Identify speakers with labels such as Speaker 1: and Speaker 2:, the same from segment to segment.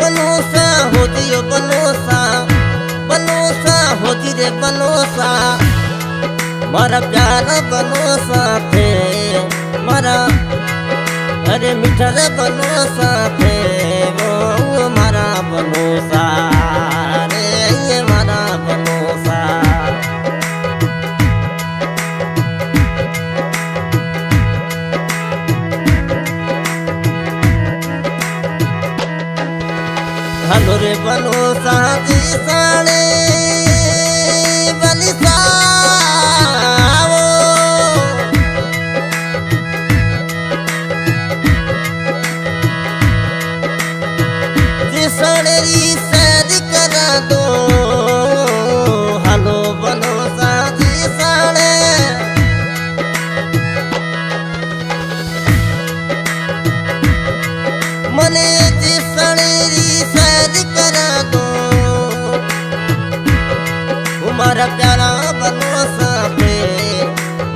Speaker 1: बनोसा हो जियो बनोसा हो जी रे बनोसा मारा प्यारा बनोसा थे मारा अरे मीठा रे बनोसा थे वो मारा बनोसा रे ये मारा बनोसा। हलो रे बनोसा जी साले बलिसा सड़ेरी सैर करा दो हलो बनोसा जी साड़े मने जी सड़ेरी सैर करा दो मारा प्यारा बनोसा पे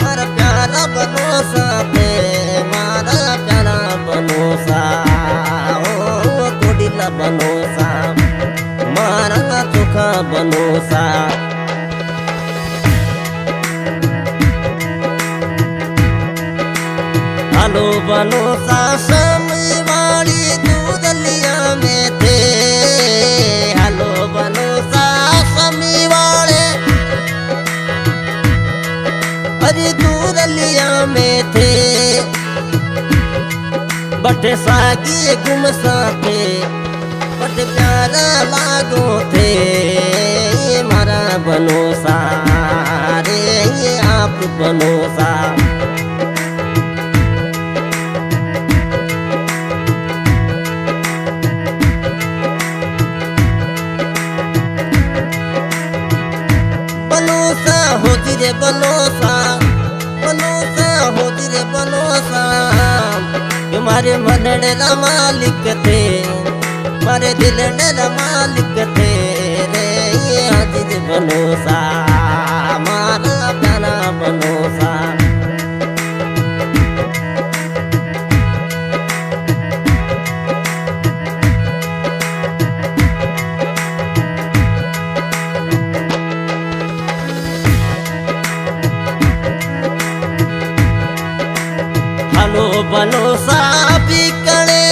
Speaker 1: मारा प्यारा बनोसा पे मारा प्यारा बनोसा बनोसा मारा चोखा बनोसा। हलो बनोसा समी वाली दूधलिया में थे हलो बनोसा समी वाले अरे दूधलिया में थे बटे सागी गुमसा थे बट प्यारा लागो थे ये मारा बनोसा रे ये आप बनोसा। बनोसा हो जी रे बनोसा बनोसा हो जी रे बनोसा तुम्हारे मनड़े ना मालिक थे मारे दिल न मालिक थे रे ये अजीज बनोसा मारा प्यारा बनोसा। हलो बनोसा बिकणे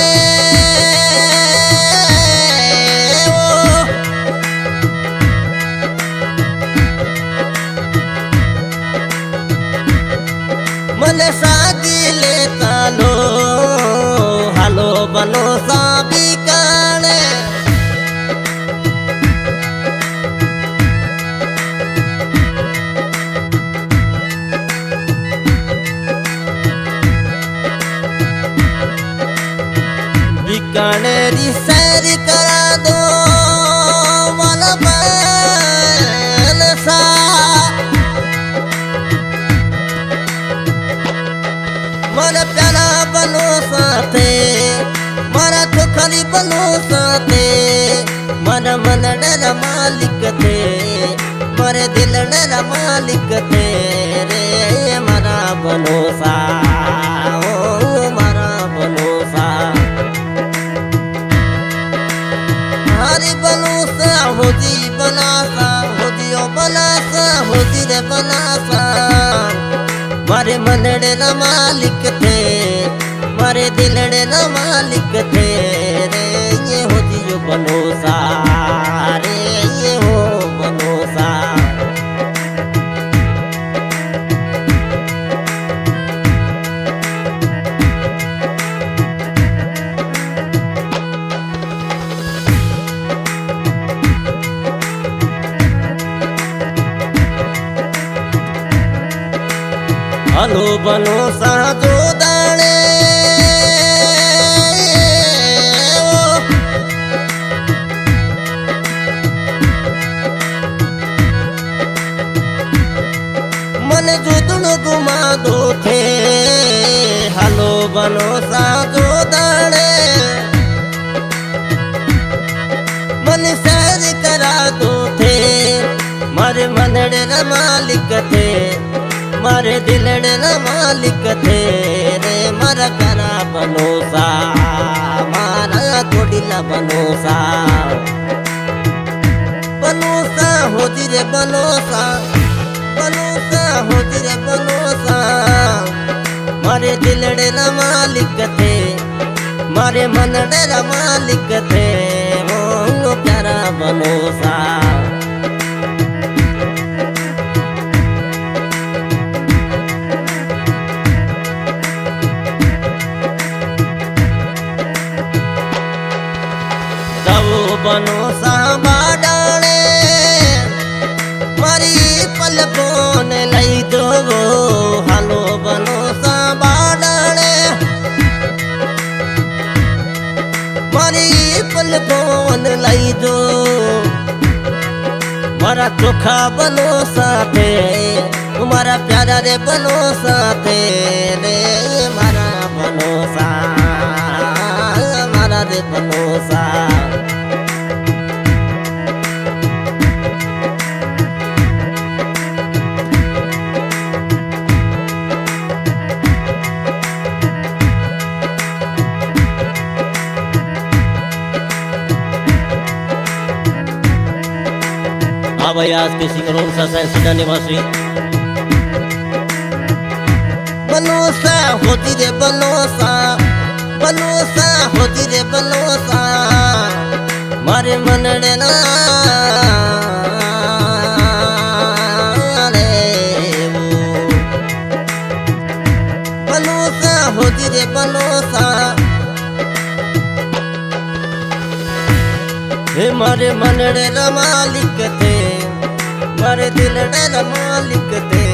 Speaker 1: मन सागी लेता लो हलो बनोसा बिकाने बिकाने री सैर करा दो वाला बनसा मारा प्यारा बनोसा थे मारा चोखरी बनोसा थे मारा मनड़ मालिक थे मारे दिलड़ मालिक थे रे मारा बनोसा ओ मारा बनोसा। हरी बनोसा हो जी बनासा हो जियो बनासा हो जी रे बनासा मारे मनड़े न मालिक थे मारे दिलड़े न मालिक थे रे ये हो जियो बनोसा रे ये हो बनोसा। हलो बनोसा जो दाने मन जुदड़ घुमा दो थे हलो बनोसा जो दाने मन सैर करा दो थे मारे मनड़े न मालिक थे मारे दिलड़ न मालिक थे रे मारा प्यारा बनोसा मारा थोड़ी प्यारा बनोसा बनोसा होती रे बनोसा बनोसा होती रे बनोसा मारे दिलड़े ना मालिक थे मारे मनड़े ना मालिक थे वो प्यारा बनोसा बनोसा बाडाणे मारी पलकों ने लई दो हालो बनोसा बाडाणे मारी पलकों ने लई दो मारा चोखा बनोसा थे तुम्हारा प्यारा रे बनोसा थे रे मारा बनोसा मारा रे बनोसा भाई आज के सिंगरों सा सिडा निवासी बनोसा होती रे बनोसा बनोसा होती रे बनोसा मारे मनड़े ना रे वो बनोसा होती रे बनोसा हे मारे मनड़े ना मालिक थे मारे दिलड़े ना मालिक थे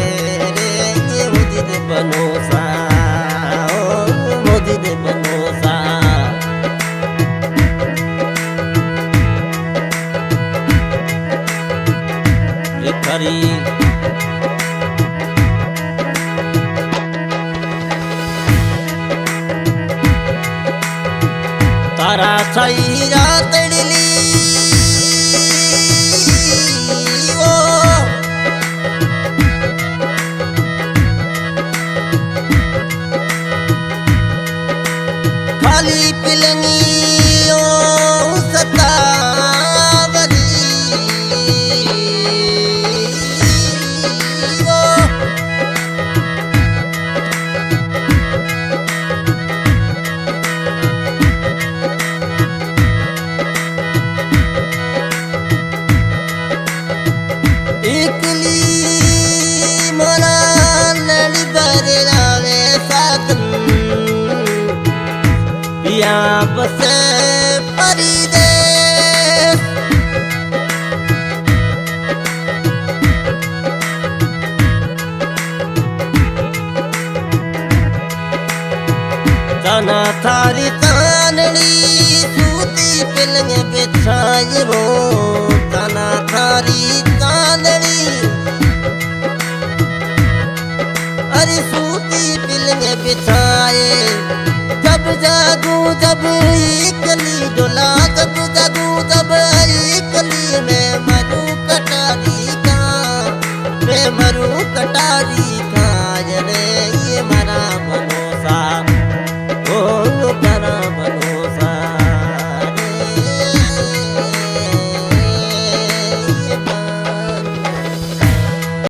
Speaker 1: रे ये मोदी दे बनोसा ओ मोदी दे बनोसा रे खरी तारा छई रात डली खाली पिलंगी ओ सतावरी ओ एकली मना लड़ी बरनावे साकन यहाँ बसे परिदेश तना थारी तानड़ी सूती पिलंग बिछाई वो तना थारी तानड़ी अरे सूती पिलंग बिछाए जब जागू जब कली डोला जब जागू जब कली में मरू कटारी का मैं मरू कटा